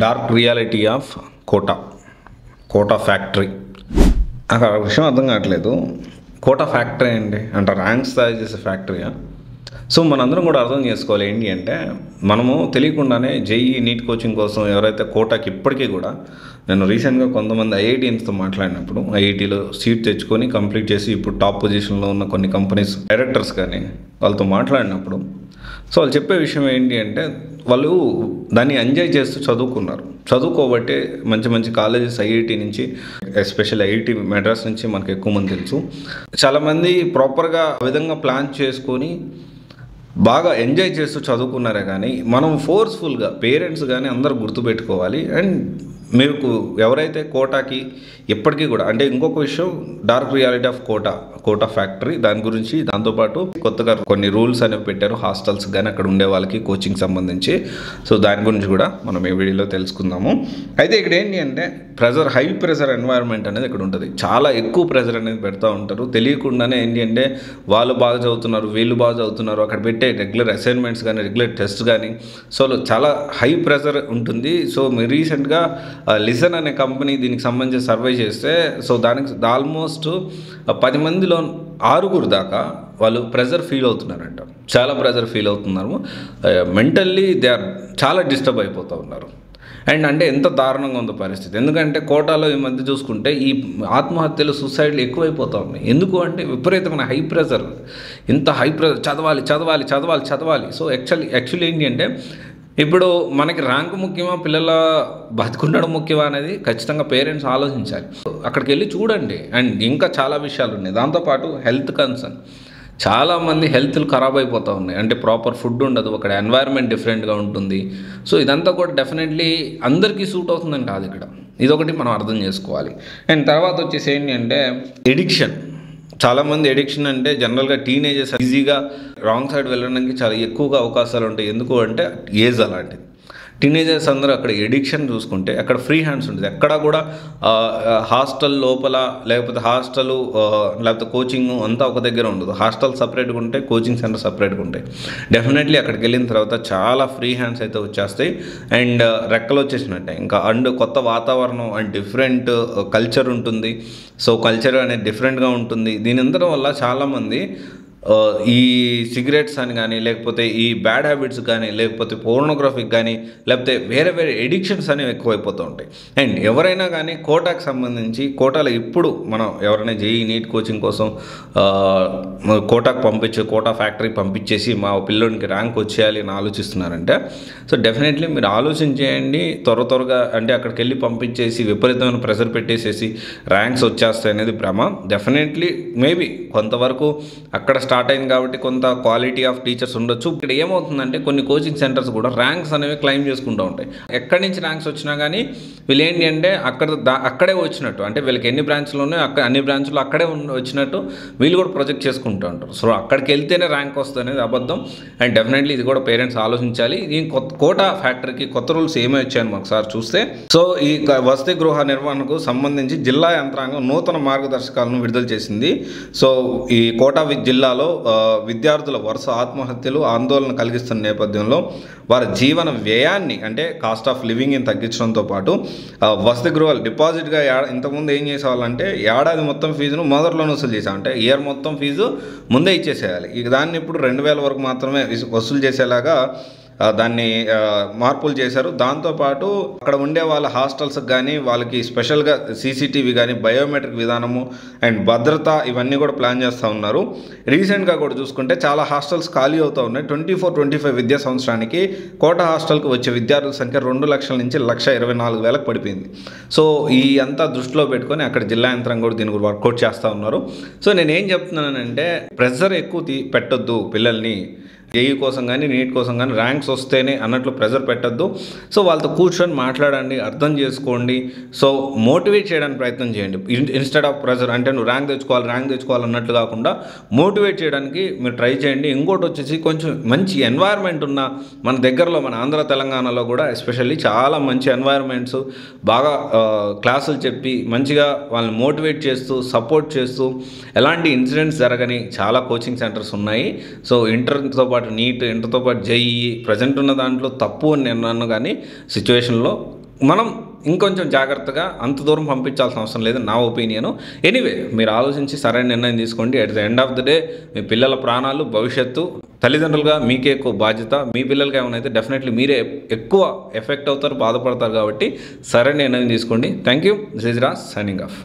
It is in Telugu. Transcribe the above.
Dark reality of Kota Factory. నాకు ఆ విషయం అర్థం కావట్లేదు. కోటా ఫ్యాక్టరీ ఏంటి అంటే ర్యాంక్స్ తయారు చేసే ఫ్యాక్టరీయా? సో మనందరం కూడా అర్థం చేసుకోవాలి ఏంటి అంటే, మనము తెలియకుండానే జేఈ నీట్ కోచింగ్ కోసం ఎవరైతే కోటాకి ఇప్పటికీ కూడా, నేను రీసెంట్గా కొంతమంది ఐఐటీఎన్స్తో మాట్లాడినప్పుడు, ఐఐటీలో సీట్ తెచ్చుకొని కంప్లీట్ చేసి ఇప్పుడు టాప్ పొజిషన్లో ఉన్న కొన్ని కంపెనీస్ డైరెక్టర్స్ కానీ వాళ్ళతో మాట్లాడినప్పుడు, సో వాళ్ళు చెప్పే విషయం ఏంటి అంటే, వాళ్ళు దాన్ని ఎంజాయ్ చేస్తూ చదువుకున్నారు. చదువుకోబట్టే మంచి మంచి కాలేజెస్ ఐఐటి నుంచి, ఎస్పెషల్లీ ఐఐటి మెడ్రాస్ నుంచి మనకు ఎక్కువ మంది తెలుసు. చాలామంది ప్రాపర్గా ఆ విధంగా ప్లాన్ చేసుకొని బాగా ఎంజాయ్ చేస్తూ చదువుకున్నారే కానీ, మనం ఫోర్స్ఫుల్గా పేరెంట్స్ కానీ అందరూ గుర్తుపెట్టుకోవాలి. అండ్ మీకు ఎవరైతే కోటాకి ఇప్పటికీ కూడా, అంటే ఇంకొక విషయం dark reality of Kota Factory, దాని గురించి దాంతోపాటు కొత్తగా కొన్ని రూల్స్ అనేవి పెట్టారు హాస్టల్స్ కానీ అక్కడ ఉండే వాళ్ళకి కోచింగ్ సంబంధించి. సో దాని గురించి కూడా మనం ఈ వీడియోలో తెలుసుకుందాము. అయితే ఇక్కడ ఏంటి అంటే, హై ప్రెజర్ ఎన్వైరన్మెంట్ అనేది ఇక్కడ ఉంటుంది. చాలా ఎక్కువ ప్రెజర్ అనేది పెడతా ఉంటారు. తెలియకుండానే ఏంటి అంటే, వాళ్ళు బాగా చదువుతున్నారు, వీళ్ళు బాగా చదువుతున్నారు, అక్కడ పెట్టే రెగ్యులర్ అసైన్మెంట్స్ కానీ రెగ్యులర్ టెస్ట్ కానీ, సో చాలా హై ప్రెజర్ ఉంటుంది. సో మీరు రీసెంట్గా లిసన్ అనే కంపెనీ దీనికి సంబంధించి సర్వే చేస్తే, సో దానికి ఆల్మోస్ట్ 10 మందిలో 6 దాకా వాళ్ళు ప్రెజర్ ఫీల్ అవుతున్నారంట. చాలా ప్రెజర్ ఫీల్ అవుతున్నారు. మెంటల్లీ దే ఆర్ చాలా డిస్టర్బ్ అయిపోతూ ఉన్నారు. అండ్ అంటే ఎంత దారుణంగా ఉందో పరిస్థితి. ఎందుకంటే కోటాలో ఈ మధ్య చూసుకుంటే ఈ ఆత్మహత్యలు, సూసైడ్లు ఎక్కువైపోతూ ఉన్నాయి. ఎందుకు అంటే విపరీతమైన హై ప్రెజర్. ఇంత హై ప్రెజర్, చదవాలి. సో యాక్చువల్లీ ఏంటి అంటే, ఇప్పుడు మనకి ర్యాంక్ ముఖ్యమా, పిల్లల బతుకుండడం ముఖ్యమా అనేది ఖచ్చితంగా పేరెంట్స్ ఆలోచించాలి. అక్కడికి వెళ్ళి చూడండి. అండ్ ఇంకా చాలా విషయాలు ఉన్నాయి. దాంతోపాటు హెల్త్ కన్సర్న్, చాలామంది హెల్త్లు ఖరాబ్ అయిపోతూ ఉన్నాయి. అంటే ప్రాపర్ ఫుడ్ ఉండదు, అక్కడ ఎన్వైర్న్మెంట్ డిఫరెంట్గా ఉంటుంది. సో ఇదంతా కూడా డెఫినెట్లీ అందరికీ సూట్ అవుతుందని కాదు ఇక్కడ. ఇదొకటి మనం అర్థం చేసుకోవాలి. అండ్ తర్వాత వచ్చేసి ఏంటి అంటే ఎడిక్షన్. చాలామంది ఎడిక్షన్ అంటే జనరల్గా టీనేజర్స్ ఈజీగా రాంగ్ సైడ్ వెళ్ళడానికి చాలా ఎక్కువగా అవకాశాలు ఉంటాయి. ఎందుకు అంటే ఏజ్ అలాంటిది. టీనేజర్స్ అందరూ అక్కడ ఎడిక్షన్ చూసుకుంటే అక్కడ ఫ్రీ హ్యాండ్స్ ఉంటుంది. ఎక్కడ కూడా హాస్టల్ లోపల లేకపోతే లేకపోతే కోచింగ్ అంతా ఒక దగ్గర ఉండదు. హాస్టల్ సపరేట్గా ఉంటాయి, కోచింగ్ సెంటర్ సపరేట్గా ఉంటాయి. డెఫినెట్లీ అక్కడికి వెళ్ళిన తర్వాత చాలా ఫ్రీ హ్యాండ్స్ అయితే వచ్చేస్తాయి. అండ్ రెక్కలు వచ్చేసినట్టే ఇంకా. అండ్ కొత్త వాతావరణం అండ్ డిఫరెంట్ కల్చర్ ఉంటుంది. సో కల్చర్ అనేది డిఫరెంట్గా ఉంటుంది. దీని అందరం వల్ల చాలామంది ఈ సిగరెట్స్ అని కానీ, లేకపోతే ఈ బ్యాడ్ హ్యాబిట్స్ కానీ, లేకపోతే పోర్నోగ్రఫీకి కానీ, లేకపోతే వేరే ఎడిక్షన్స్ అనేవి ఎక్కువైపోతూ ఉంటాయి. అండ్ ఎవరైనా కానీ కోటాకి సంబంధించి, కోటాలో ఇప్పుడు మనం ఎవరైనా జేఈ నీట్ కోచింగ్ కోసం కోటాకు కోటా ఫ్యాక్టరీకి పంపించేసి మా పిల్లోనికి ర్యాంక్ వచ్చేయాలి అని ఆలోచిస్తున్నారంటే, సో డెఫినెట్లీ మీరు ఆలోచించేయండి. త్వరగా అంటే అక్కడికి వెళ్ళి పంపించేసి విపరీతమైన ప్రెషర్ పెట్టేసేసి ర్యాంక్స్ వచ్చేస్తాయి అనేది భ్రమ. డెఫినెట్లీ మేబీ కొంతవరకు అక్కడ స్టార్ట్ అయింది కాబట్టి కొంత క్వాలిటీ ఆఫ్ టీచర్స్ ఉండొచ్చు. ఇక్కడ ఏమవుతుందంటే కొన్ని కోచింగ్ సెంటర్స్ కూడా ర్యాంక్స్ అనేవి క్లైమ్ చేసుకుంటూ ఉంటాయి. ఎక్కడి నుంచి ర్యాంక్స్ వచ్చినా కానీ వీళ్ళు ఏంటి అంటే అక్కడే వచ్చినట్టు, అంటే వీళ్ళకి ఎన్ని బ్రాంచ్లు ఉన్నాయో అన్ని బ్రాంచ్లు అక్కడే వచ్చినట్టు వీళ్ళు కూడా ప్రొజెక్ట్ చేసుకుంటూ ఉంటారు. సో అక్కడికి వెళ్తేనే ర్యాంక్ వస్తుంది అనేది అబద్ధం. అండ్ డెఫినెట్లీ ఇది కూడా పేరెంట్స్ ఆలోచించాలి. ఈ కోటా ఫ్యాక్టరీకి కొత్త రూల్స్ ఏమీ వచ్చాయని ఒకసారి చూస్తే, సో ఈ వసతి గృహ నిర్వహణకు సంబంధించి జిల్లా యంత్రాంగం నూతన మార్గదర్శకాలను విడుదల చేసింది. సో ఈ కోటా జిల్లాలో విద్యార్థుల వరుస ఆత్మహత్యలు ఆందోళన కలిగిస్తున్న నేపథ్యంలో వారి జీవన వ్యయాన్ని, అంటే కాస్ట్ ఆఫ్ లివింగ్ని తగ్గించడంతో పాటు వసతి గృహాలు డిపాజిట్గా ఇంతకుముందు ఏం చేసేవాళ్ళంటే ఏడాది మొత్తం ఫీజును మొదట్లోనే వసూలు చేసాం. అంటే ఇయర్ మొత్తం ఫీజు ముందే ఇచ్చేసేయాలి. ఇక దాన్ని ఇప్పుడు 2000 వరకు మాత్రమే వసూలు చేసేలాగా దాన్ని మార్పులు చేశారు. దాంతోపాటు అక్కడ ఉండే వాళ్ళ హాస్టల్స్కి కానీ వాళ్ళకి స్పెషల్గా సీసీటీవీ కానీ, బయోమెట్రిక్ విధానము అండ్ భద్రత ఇవన్నీ కూడా ప్లాన్ చేస్తూ ఉన్నారు. రీసెంట్గా కూడా చూసుకుంటే చాలా హాస్టల్స్ ఖాళీ అవుతూ ఉన్నాయి. 24-25 విద్యా సంవత్సరానికి కోటా హాస్టల్కి వచ్చే విద్యార్థుల సంఖ్య 2 లక్షల నుంచి 1,24,000 పడిపోయింది. సో ఈ అంతా దృష్టిలో పెట్టుకొని అక్కడ జిల్లా యంత్రాంగం కూడా దీని గురించి వర్కౌట్ చేస్తూ ఉన్నారు. సో నేనేం చెప్తున్నానంటే, ప్రెషర్ ఎక్కువ పెట్టొద్దు పిల్లల్ని. జేఈ కోసం కానీ నీట్ కోసం కానీ ర్యాంక్స్ వస్తేనే అన్నట్లు ప్రెజర్ పెట్టద్దు. సో వాళ్ళతో కూర్చొని మాట్లాడండి, అర్థం చేసుకోండి. సో మోటివేట్ చేయడానికి ప్రయత్నం చేయండి. ఇన్స్టెడ్ ఆఫ్ ప్రెజర్, అంటే నువ్వు ర్యాంక్ తెచ్చుకోవాలి అన్నట్లు కాకుండా మోటివేట్ చేయడానికి మీరు ట్రై చేయండి. ఇంకోటి వచ్చేసి కొంచెం మంచి ఎన్వైర్న్మెంట్ ఉన్న మన దగ్గరలో, మన ఆంధ్ర తెలంగాణలో కూడా ఎస్పెషల్లీ చాలా మంచి ఎన్వైర్న్మెంట్స్, బాగా క్లాసులు చెప్పి మంచిగా వాళ్ళని మోటివేట్ చేస్తూ సపోర్ట్ చేస్తూ ఎలాంటి ఇన్సిడెంట్స్ జరగని చాలా కోచింగ్ సెంటర్స్ ఉన్నాయి. సో ఇంటర్తో పాటు నీట్, ఇంటర్తో పాటు జేఈఈ ప్రజెంట్ ఉన్న దాంట్లో తప్పు అని నేను అన్నాను, కానీ సిచ్యువేషన్లో మనం ఇంకొంచెం జాగ్రత్తగా అంత దూరం పంపించాల్సిన అవసరం లేదు నా ఒపీనియను. ఎనీవే మీరు ఆలోచించి సరైన నిర్ణయం తీసుకోండి. At the end of the day మీ పిల్లల ప్రాణాలు, భవిష్యత్తు, తల్లిదండ్రులుగా మీకే ఎక్కువ బాధ్యత. మీ పిల్లలకి ఏమైనా అయితే డెఫినెట్లీ మీరే ఎక్కువ ఎఫెక్ట్ అవుతారు, బాధపడతారు. కాబట్టి సరైన నిర్ణయం తీసుకోండి. Thank you. This is Raj signing off.